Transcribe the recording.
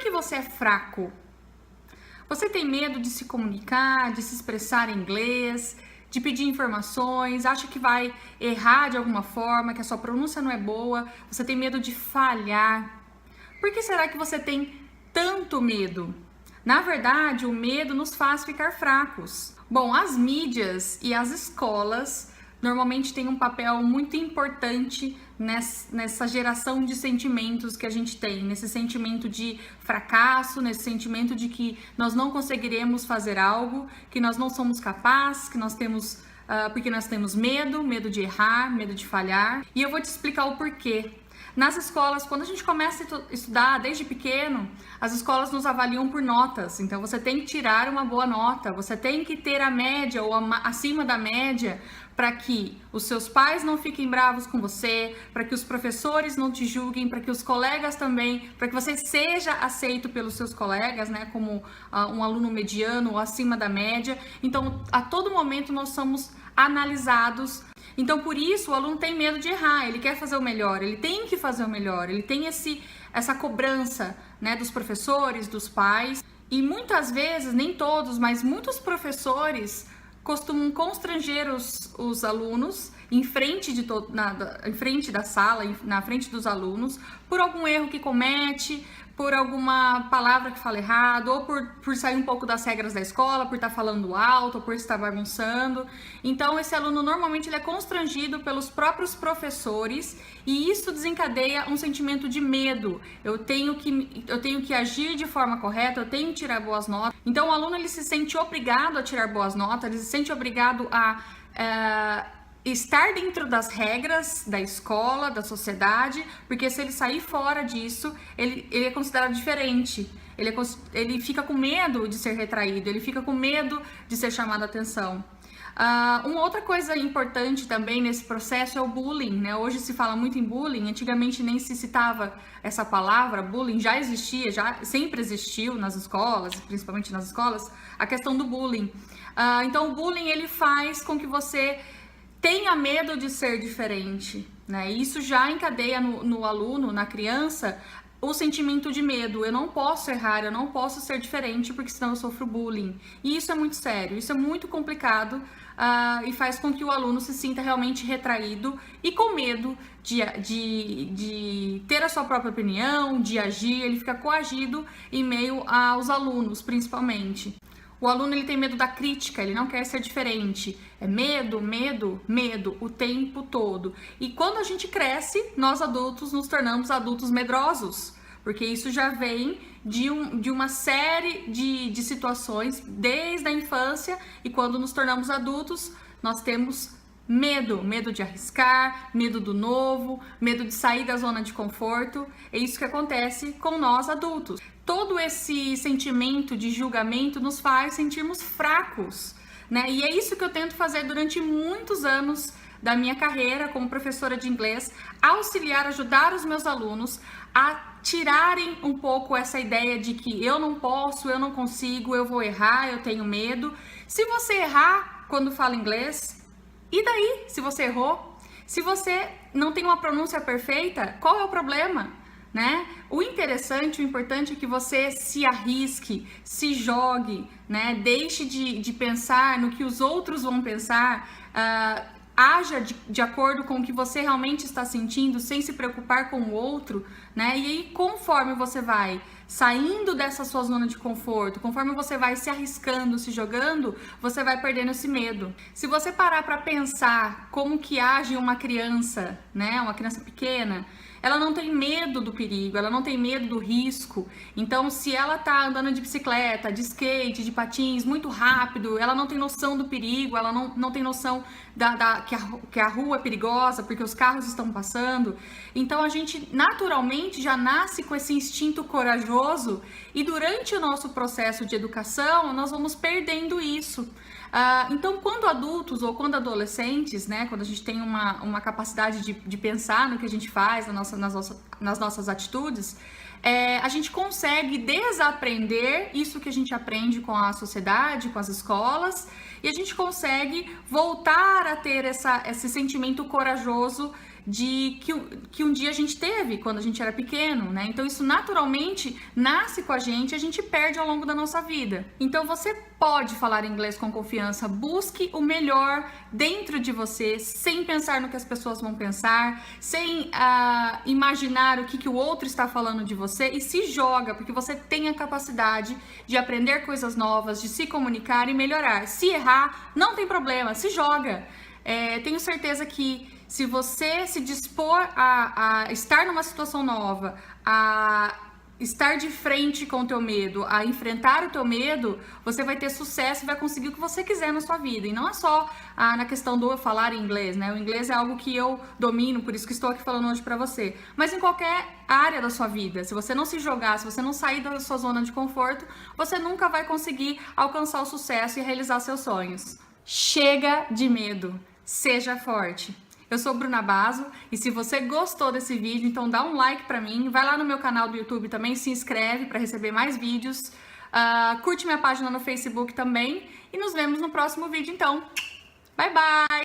que você é fraco? Você tem medo de se comunicar, de se expressar em inglês, de pedir informações, acha que vai errar de alguma forma, que a sua pronúncia não é boa, você tem medo de falhar. Por que será que você tem tanto medo? Na verdade, o medo nos faz ficar fracos. Bom, as mídias e as escolas normalmente têm um papel muito importante nessa geração de sentimentos que a gente tem, nesse sentimento de fracasso, nesse sentimento de que nós não conseguiremos fazer algo, que nós não somos capazes, que nós temos, porque nós temos medo de errar, medo de falhar. E eu vou te explicar o porquê. Nas escolas, quando a gente começa a estudar desde pequeno, as escolas nos avaliam por notas. Então você tem que tirar uma boa nota, você tem que ter a média ou acima da média para que os seus pais não fiquem bravos com você, para que os professores não te julguem, para que os colegas também, para que você seja aceito pelos seus colegas, né, como um aluno mediano ou acima da média. Então, a todo momento nós somos analisados. Então, por isso, o aluno tem medo de errar, ele quer fazer o melhor, ele tem que fazer o melhor, ele tem essa cobrança, né, dos professores, dos pais. E muitas vezes, nem todos, mas muitos professores costumam constranger os alunos em frente, em frente da sala, na frente dos alunos, por algum erro que comete, por alguma palavra que fala errado, ou por sair um pouco das regras da escola, por estar falando alto, ou por estar bagunçando. Então, esse aluno normalmente ele é constrangido pelos próprios professores e isso desencadeia um sentimento de medo. Eu tenho que agir de forma correta, eu tenho que tirar boas notas. Então, o aluno ele se sente obrigado a tirar boas notas, ele se sente obrigado a estar dentro das regras da escola, da sociedade, porque se ele sair fora disso, ele é considerado diferente, ele fica com medo de ser retraído, ele fica com medo de ser chamado a atenção. Uma outra coisa importante também nesse processo é o bullying, né? Hoje se fala muito em bullying, antigamente nem se citava essa palavra, bullying já existia, já sempre existiu nas escolas, principalmente nas escolas, a questão do bullying. Então o bullying ele faz com que você tenha medo de ser diferente, né? E isso já encadeia no aluno, na criança, o sentimento de medo. Eu não posso errar, eu não posso ser diferente porque senão eu sofro bullying. E isso é muito sério, isso é muito complicado e faz com que o aluno se sinta realmente retraído e com medo de ter a sua própria opinião, de agir. Ele fica coagido em meio aos alunos, principalmente. O aluno ele tem medo da crítica, ele não quer ser diferente. É medo, medo, medo o tempo todo. E quando a gente cresce, nós adultos nos tornamos adultos medrosos, porque isso já vem de uma série de situações desde a infância, e quando nos tornamos adultos, nós temos medo de arriscar, medo do novo, medo de sair da zona de conforto. É isso que acontece com nós adultos. Todo esse sentimento de julgamento nos faz sentirmos fracos, né? E é isso que eu tento fazer durante muitos anos da minha carreira como professora de inglês, auxiliar, ajudar os meus alunos a tirarem um pouco essa ideia de que eu não posso, eu não consigo, eu vou errar, eu tenho medo. Se você errar quando fala inglês, e daí, se você errou? Se você não tem uma pronúncia perfeita, qual é o problema? Né? O interessante, o importante é que você se arrisque, se jogue, né? Deixe de pensar no que os outros vão pensar, haja de acordo com o que você realmente está sentindo, sem se preocupar com o outro, né? E aí, conforme você vai saindo dessa sua zona de conforto, conforme você vai se arriscando, se jogando, você vai perdendo esse medo. Se você parar para pensar como que age uma criança, né? Uma criança pequena, ela não tem medo do perigo, ela não tem medo do risco. Então, se ela tá andando de bicicleta, de skate, de patins muito rápido, ela não tem noção do perigo, ela não tem noção que a rua é perigosa porque os carros estão passando. Então, a gente naturalmente já nasce com esse instinto corajoso e durante o nosso processo de educação, nós vamos perdendo isso. Então, quando adultos ou quando adolescentes, né, quando a gente tem uma capacidade de pensar no que a gente faz, nas nossas atitudes, a gente consegue desaprender isso que a gente aprende com a sociedade, com as escolas, e a gente consegue voltar a ter esse sentimento corajoso que um dia a gente teve quando a gente era pequeno, né? Então isso naturalmente nasce com a gente perde ao longo da nossa vida. Então você pode falar inglês com confiança, busque o melhor dentro de você, sem pensar no que as pessoas vão pensar, sem imaginar o que o outro está falando de você, e se joga, porque você tem a capacidade de aprender coisas novas, de se comunicar e melhorar. Se errar, não tem problema, se joga. Tenho certeza que se você se dispor a estar numa situação nova, a estar de frente com o teu medo, a enfrentar o teu medo, você vai ter sucesso e vai conseguir o que você quiser na sua vida. E não é só na questão do falar inglês, né? O inglês é algo que eu domino, por isso que estou aqui falando hoje pra você. Mas em qualquer área da sua vida, se você não se jogar, se você não sair da sua zona de conforto, você nunca vai conseguir alcançar o sucesso e realizar seus sonhos. Chega de medo, seja forte. Eu sou Bruna Basso e se você gostou desse vídeo, então dá um like pra mim, vai lá no meu canal do YouTube também, se inscreve para receber mais vídeos, curte minha página no Facebook também e nos vemos no próximo vídeo então. Bye, bye!